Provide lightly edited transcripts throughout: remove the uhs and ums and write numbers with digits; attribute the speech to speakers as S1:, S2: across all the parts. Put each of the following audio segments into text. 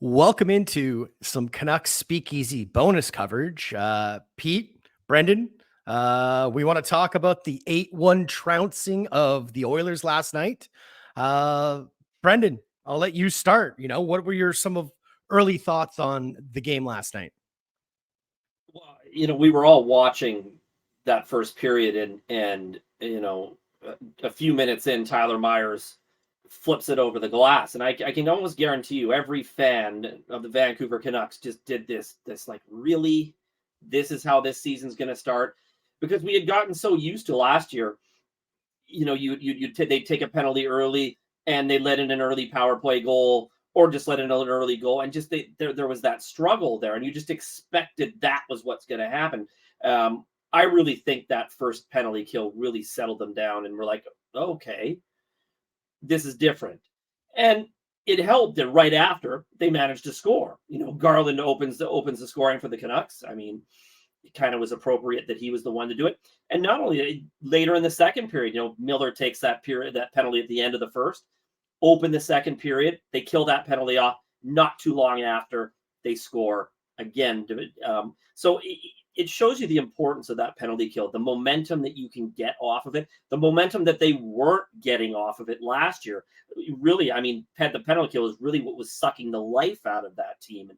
S1: Welcome into some Canucks Speakeasy bonus coverage. Pete, Brendan, we want to talk about the 8-1 trouncing of the Oilers last night. Brendan, I'll let you start. What were some of early thoughts on the game last night?
S2: Well, we were all watching that first period, and a few minutes in, Tyler Myers flips it over the glass, and I can almost guarantee you, every fan of the Vancouver Canucks just did this like, really, this is how this season's going to start, because we had gotten so used to last year. They'd take a penalty early, and they let in an early power play goal, or just let in an early goal, and just there was that struggle there, and you just expected that was what's going to happen. I really think that first penalty kill really settled them down, and we're like, okay, this is different. And it helped that right after they managed to score. Garland opens the scoring for the Canucks. I mean, it kind of was appropriate that he was the one to do it. And not only later in the second period, Miller takes that penalty at the end of the first, open the second period, they kill that penalty off. Not too long after, they score again. So it shows you the importance of that penalty kill, the momentum that you can get off of it, the momentum that they weren't getting off of it last year. Really, I mean, the penalty kill is really what was sucking the life out of that team.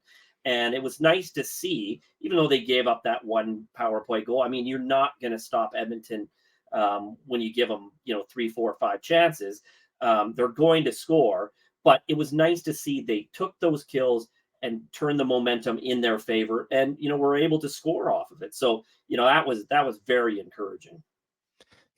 S2: And it was nice to see, even though they gave up that one power play goal. I mean, you're not going to stop Edmonton when you give them, 3, 4, 5 chances. They're going to score, but it was nice to see they took those kills and turned the momentum in their favor, and were able to score off of it. So that was very encouraging.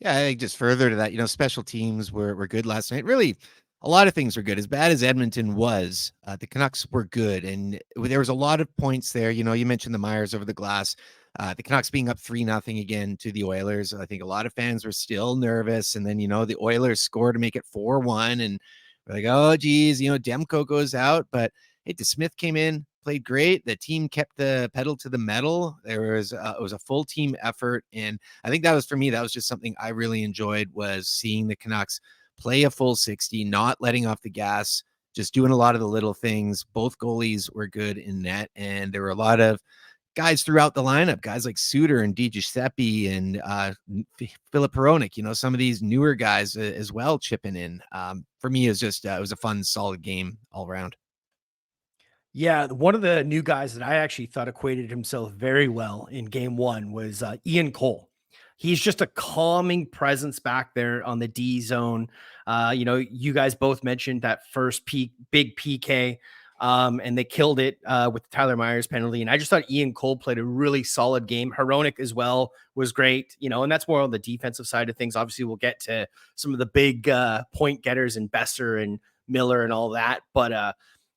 S3: Yeah, I think just further to that, special teams were good last night. Really, a lot of things were good. As bad as Edmonton was, the Canucks were good, and there was a lot of points there. You mentioned the Myers over the glass. The Canucks being up 3-0 again to the Oilers. I think a lot of fans were still nervous, and then the Oilers scored to make it 4-1, and we're like, oh geez, Demko goes out, but hey, DeSmith came in, played great. The team kept the pedal to the metal. It was a full team effort, and I think that was, for me, that was just something I really enjoyed, was seeing the Canucks play a full 60, not letting off the gas, just doing a lot of the little things. Both goalies were good in net, and there were a lot of guys throughout the lineup, guys like Suter and Giuseppe and Philip Hronik, some of these newer guys as well chipping in. For me, it was a fun, solid game all around.
S1: Yeah, one of the new guys that I actually thought equated himself very well in game one was Ian Cole. He's just a calming presence back there on the D zone. You guys both mentioned that first big PK, and they killed it with Tyler Myers penalty. And I just thought Ian Cole played a really solid game. Hronik as well was great, and that's more on the defensive side of things. Obviously, we'll get to some of the big point getters and Besser and Miller and all that. But,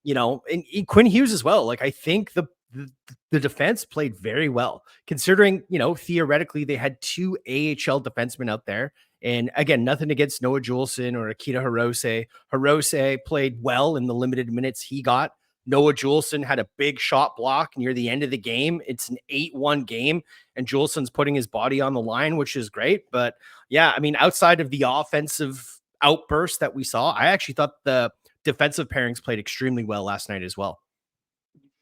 S1: and Quinn Hughes as well. Like, I think the defense played very well, considering, theoretically they had 2 AHL defensemen out there. And again, nothing against Noah Juleson or Akita Hirose. Hirose played well in the limited minutes he got. Noah Juleson had a big shot block near the end of the game. It's an 8-1 game, and Juleson's putting his body on the line, which is great. But yeah, I mean, outside of the offensive outburst that we saw, I actually thought the defensive pairings played extremely well last night as well.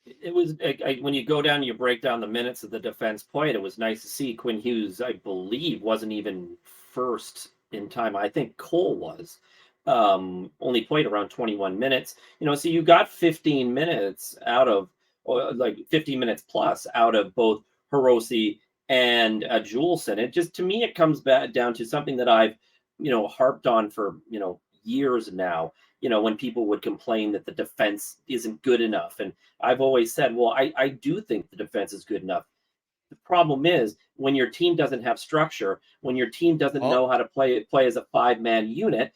S2: It was, when you go down and you break down the minutes of the defense played, it was nice to see. Quinn Hughes, I believe, wasn't even first in time. I think Cole was. Only played around 21 minutes. So you got 15 minutes out of, or like 15 minutes plus out of both Hirose and Juleson. It just, to me, it comes back down to something that I've, harped on for, years now. When people would complain that the defense isn't good enough. And I've always said, well, I do think the defense is good enough. The problem is when your team doesn't have structure, when your team doesn't know how to play as a 5-man unit,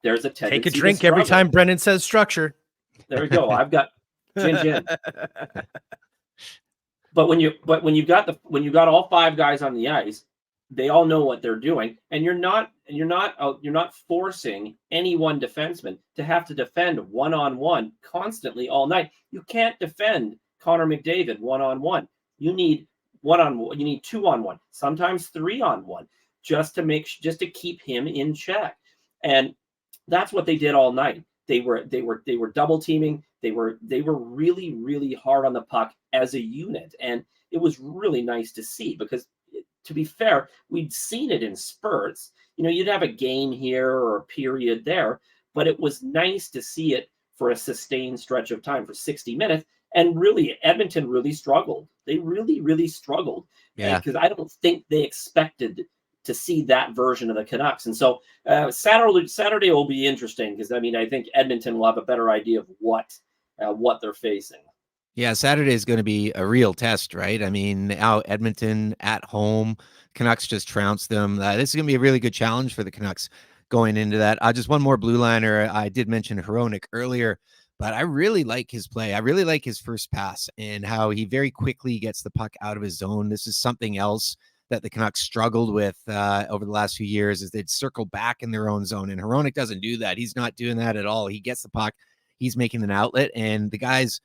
S2: there's a tendency.
S1: Take a drink every time Brendan says structure.
S2: There we go. I've got gin. But when you got all 5 guys on the ice, they all know what they're doing, and you're not forcing any one defenseman to have to defend one-on-one constantly all night. You can't defend Connor McDavid one-on-one. You need one-on-one. You need 2-on-1, sometimes 3-on-1, just to keep him in check. And that's what they did all night. They were double teaming. They were really, really hard on the puck as a unit, and it was really nice to see because, to be fair, we'd seen it in spurts. You'd have a game here or a period there, but it was nice to see it for a sustained stretch of time for 60 minutes. And really, Edmonton really struggled. They really, really struggled.
S3: Yeah.
S2: Because I don't think they expected to see that version of the Canucks. And so Saturday will be interesting because, I think Edmonton will have a better idea of what they're facing.
S3: Yeah, Saturday is going to be a real test, right? Now Edmonton at home, Canucks just trounced them. This is going to be a really good challenge for the Canucks going into that. Just one more blue liner. I did mention Hronek earlier, but I really like his play. I really like his first pass and how he very quickly gets the puck out of his zone. This is something else that the Canucks struggled with over the last few years, is they'd circle back in their own zone. And Hronek doesn't do that. He's not doing that at all. He gets the puck. He's making an outlet, and the guys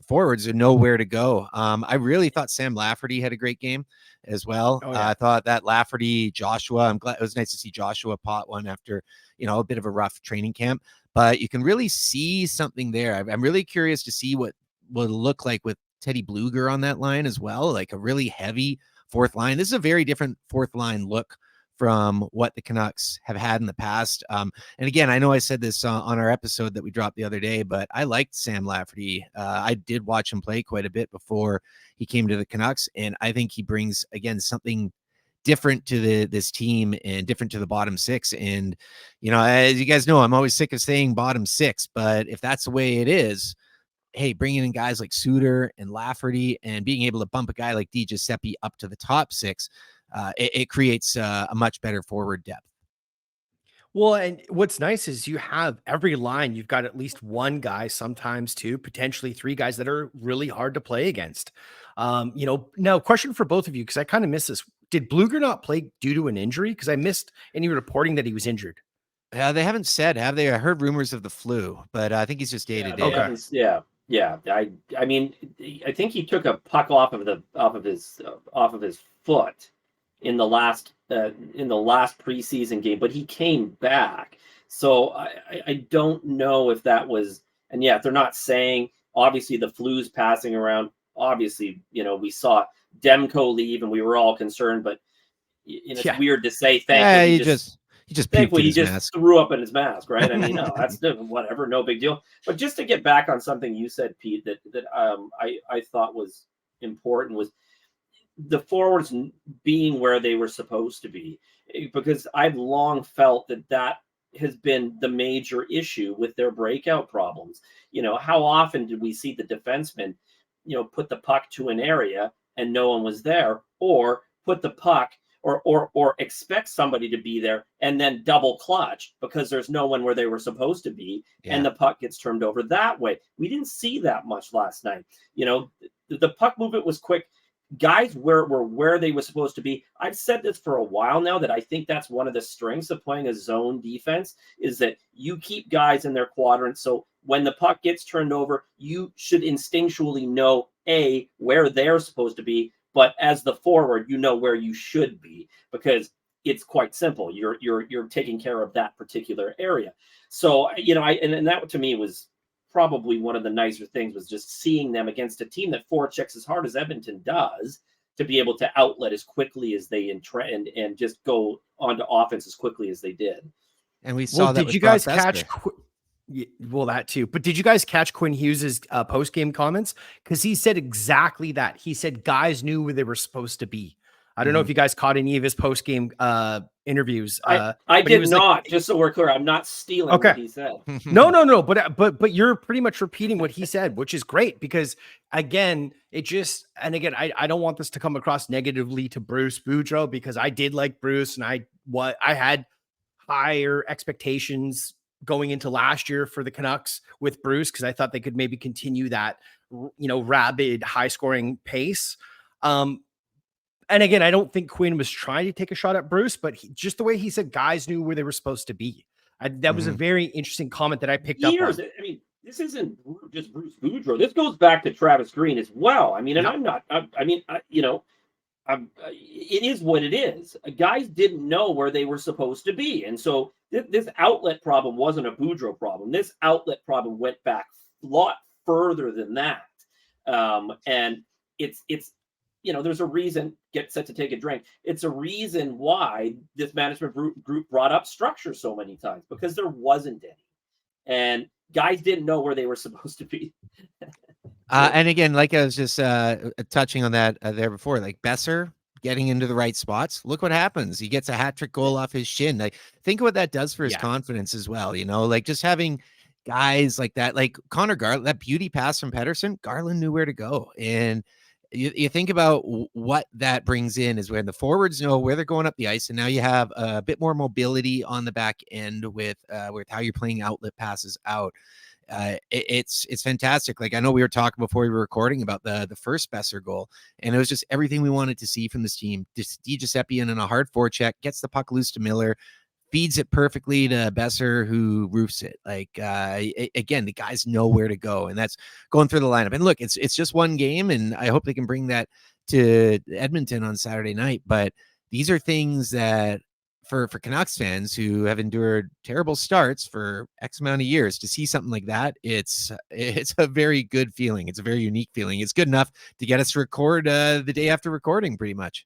S3: forwards are nowhere to go. I really thought Sam Lafferty had a great game as well.
S1: Oh, yeah.
S3: I thought that Lafferty, Joshua, I'm glad it was nice to see Joshua pot one after, a bit of a rough training camp, but you can really see something there. I'm really curious to see what will look like with Teddy Bluger on that line as well, like a really heavy fourth line. This is a very different fourth line look from what the Canucks have had in the past. And again, I know I said this on our episode that we dropped the other day, but I liked Sam Lafferty. I did watch him play quite a bit before he came to the Canucks, and I think he brings, again, something different to this team and different to the bottom six. And, as you guys know, I'm always sick of saying bottom six, but if that's the way it is, hey, bringing in guys like Suter and Lafferty and being able to bump a guy like Di Giuseppe up to the top six, it creates a much better forward depth.
S1: Well, and what's nice is you have every line, you've got at least one guy, sometimes two, potentially three guys that are really hard to play against. Now question for both of you, because I kind of missed this. Did Bluger not play due to an injury? Because I missed any reporting that he was injured.
S3: They haven't said, have they? I heard rumors of the flu, but I think he's just day to day.
S1: Okay.
S2: Yeah. I think he took a puck off of his foot in the last preseason game, but he came back. So I don't know if that was, and yeah, if they're not saying, obviously the flu's passing around. Obviously, we saw Demko leave and we were all concerned, but it's weird to say thankfully.
S3: He just thankfully
S2: he just threw up in his mask, right? No, that's whatever, no big deal. But just to get back on something you said, Pete, that I thought was important was the forwards being where they were supposed to be, because I've long felt that has been the major issue with their breakout problems. How often did we see the defenseman, put the puck to an area and no one was there, or put the puck or expect somebody to be there and then double clutch because there's no one where they were supposed to be, and the puck gets turned over that way. We didn't see that much last night. The puck movement was quick. Guys were where they were supposed to be. I've said this for a while now, that I think that's one of the strengths of playing a zone defense, is that you keep guys in their quadrant. So when the puck gets turned over, you should instinctually know where they're supposed to be, but as the forward, where you should be, because it's quite simple. You're taking care of that particular area. So and that to me was probably one of the nicer things, was just seeing them against a team that forechecks as hard as Edmonton does, to be able to outlet as quickly as they and just go onto offense as quickly as they did.
S3: And we saw that.
S1: Did you guys catch? Well, that too. But did you guys catch Quinn Hughes's post-game comments? Because he said exactly that. He said guys knew where they were supposed to be. I don't know if you guys caught any of his post-game interviews.
S2: I did not. Just so we're clear, I'm not stealing what he said.
S1: No. But you're pretty much repeating what he said, which is great, because again, I don't want this to come across negatively to Bruce Boudreau, because I did like Bruce, and I had higher expectations going into last year for the Canucks with Bruce, because I thought they could maybe continue that, rabid high scoring pace. And again, I don't think Quinn was trying to take a shot at Bruce, but just the way he said guys knew where they were supposed to be. That was a very interesting comment that I picked up on.
S2: This isn't just Bruce Boudreau. This goes back to Travis Green as well. It is what it is. Guys didn't know where they were supposed to be. And so This outlet problem wasn't a Boudreaux problem. This outlet problem went back a lot further than that. And it's there's a reason. Get set to take a drink. It's a reason why this management group brought up structure so many times, because there wasn't any, and guys didn't know where they were supposed to be.
S3: And again, like I was just touching on that there before, like Besser getting into the right spots. Look what happens. He gets a hat trick goal off his shin. Like, think of what that does for his confidence as well. Like just having guys like that, like Connor Garland, that beauty pass from Pettersson, Garland knew where to go. And you think about what that brings in is when the forwards know where they're going up the ice, and now you have a bit more mobility on the back end with how you're playing outlet passes out. It's fantastic. Like, I know we were talking before we were recording about the first Besser goal, and it was just everything we wanted to see from this team. Just DiGiuseppe in a hard forecheck, gets the puck loose to Miller, feeds it perfectly to Besser, who roofs it. Like, again, the guys know where to go, and that's going through the lineup. And look, it's just one game, and I hope they can bring that to Edmonton on Saturday night. But these are things that for Canucks fans who have endured terrible starts for X amount of years, to see something like that, it's a very good feeling. It's a very unique feeling. It's good enough to get us to record the day after recording, pretty much.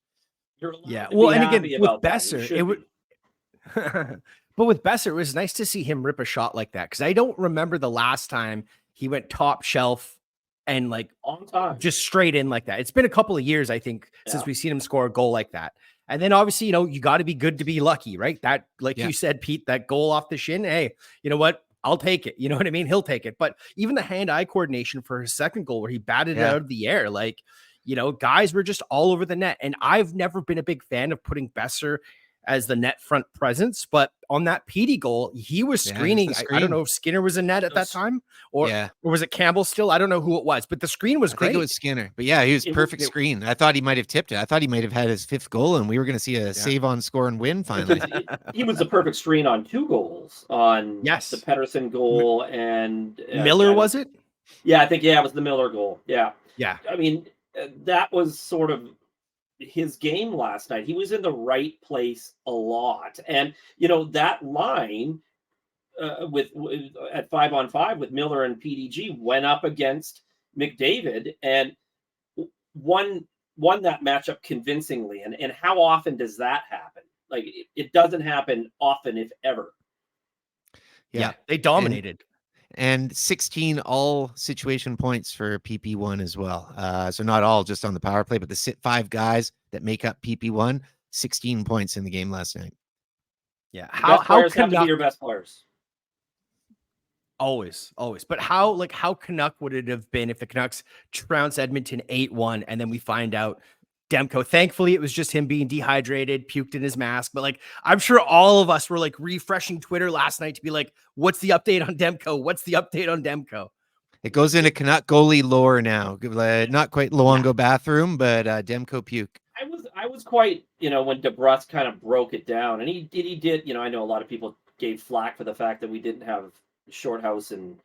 S1: Yeah. Well, and again, with Besser, it would. But with Besser, it was nice to see him rip a shot like that, because I don't remember the last time he went top shelf and like
S2: on time,
S1: just straight in like that. It's been a couple of years, I think, since we've seen him score a goal like that. And then obviously, you got to be good to be lucky, right? That, like you said, Pete, that goal off the shin. Hey, you know what? I'll take it. You know what I mean? He'll take it. But even the hand-eye coordination for his second goal, where he batted it out of the air, like, guys were just all over the net. And I've never been a big fan of putting Besser as the net front presence, but on that PD goal, he was screening. I don't know if Skinner was in net at that time, or was it Campbell still? I don't know who it was, but the screen was great.
S3: I think it was Skinner, but he was perfect screen. I thought he might have tipped it. I thought he might have had his fifth goal, and we were going to see a save on score and win finally.
S2: He was the perfect screen on two goals, on the Pettersson goal and
S1: Miller, was it?
S2: Yeah, I think it was the Miller goal. Yeah.
S1: I
S2: mean, that was sort of his game last night. He was in the right place a lot, and that line with at 5-on-5 with Miller and PDG went up against McDavid and won that matchup convincingly. And how often does that happen? Like, it doesn't happen often, if ever.
S1: Yeah, they dominated.
S3: And 16 all situation points for PP1 as well. So not all just on the power play, but the 5 guys that make up PP1, 16 points in the game last night.
S1: Yeah.
S2: How have to be your best players?
S1: Always. But how Canuck would it have been if the Canucks trounce Edmonton 8-1 and then we find out Demko? Thankfully, it was just him being dehydrated, puked in his mask. But like, I'm sure all of us were like refreshing Twitter last night to be like, what's the update on Demko? What's the update on Demko?
S3: It goes into Canuck goalie lore now. Not quite Luongo bathroom, but Demko puke.
S2: I was quite, when DeBrus kind of broke it down, and he did, I know a lot of people gave flack for the fact that we didn't have Shorthouse and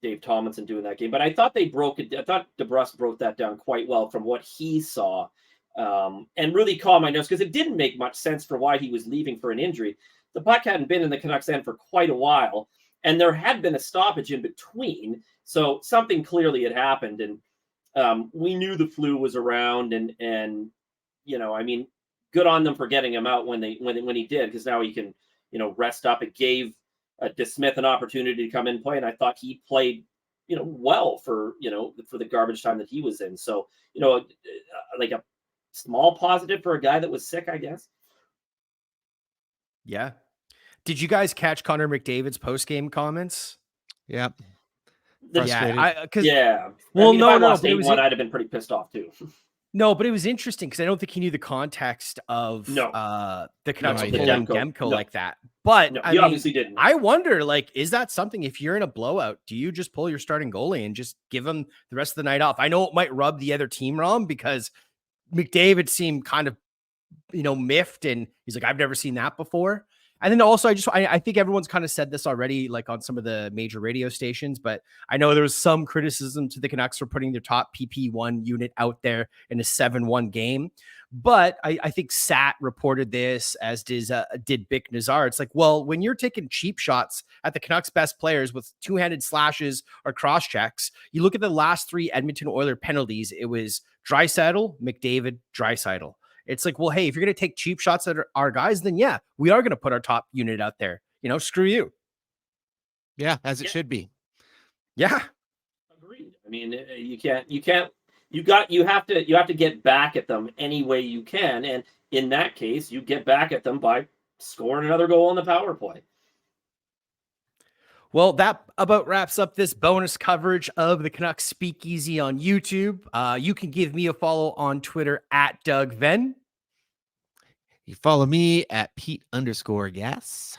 S2: Dave Tomlinson doing that game, but I thought DeBrus broke that down quite well from what he saw, and really calmed my nerves, because it didn't make much sense for why he was leaving for an injury. The puck hadn't been in the Canucks end for quite a while, and there had been a stoppage in between, so something clearly had happened, and we knew the flu was around, and I mean, good on them for getting him out when he did, because now he can rest up. It gave DeSmith an opportunity to come in and play, and I thought he played well for the garbage time that he was in. So like a small positive for a guy that was sick, I guess.
S1: Yeah. Did you guys catch Connor McDavid's post-game comments?
S3: Yeah.
S1: Well,
S2: no, I'd have been pretty pissed off too.
S1: No, but it was interesting because I don't think he knew the context of the Canucks pulling Demko like that. But
S2: he obviously didn't.
S1: I wonder, like, is that something, if you're in a blowout, do you just pull your starting goalie and just give him the rest of the night off? I know it might rub the other team wrong because McDavid seemed kind of, miffed, and he's like, I've never seen that before. And then also, I think everyone's kind of said this already, like on some of the major radio stations, but I know there was some criticism to the Canucks for putting their top PP1 unit out there in a 7-1 game. But I think Sat reported this, as did Bick Nazar. It's like, well, when you're taking cheap shots at the Canucks' best players with two-handed slashes or cross checks, you look at the last 3 Edmonton Oilers penalties. It was Draisaitl, McDavid, Draisaitl. It's like, well, hey, if you're going to take cheap shots at our guys, then yeah, we are going to put our top unit out there. Screw you.
S3: Yeah, as it should be.
S1: Yeah.
S2: Agreed. I mean, you have to get back at them any way you can. And in that case, you get back at them by scoring another goal on the power play.
S1: Well, that about wraps up this bonus coverage of the Canucks Speakeasy on YouTube. You can give me a follow on Twitter at Doug Venn.
S3: You follow me at Pete_Gas.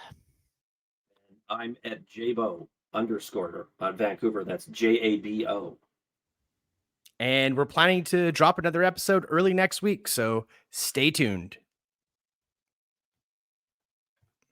S2: I'm at Jabo_ on Vancouver. That's JABO.
S1: And we're planning to drop another episode early next week, so stay tuned.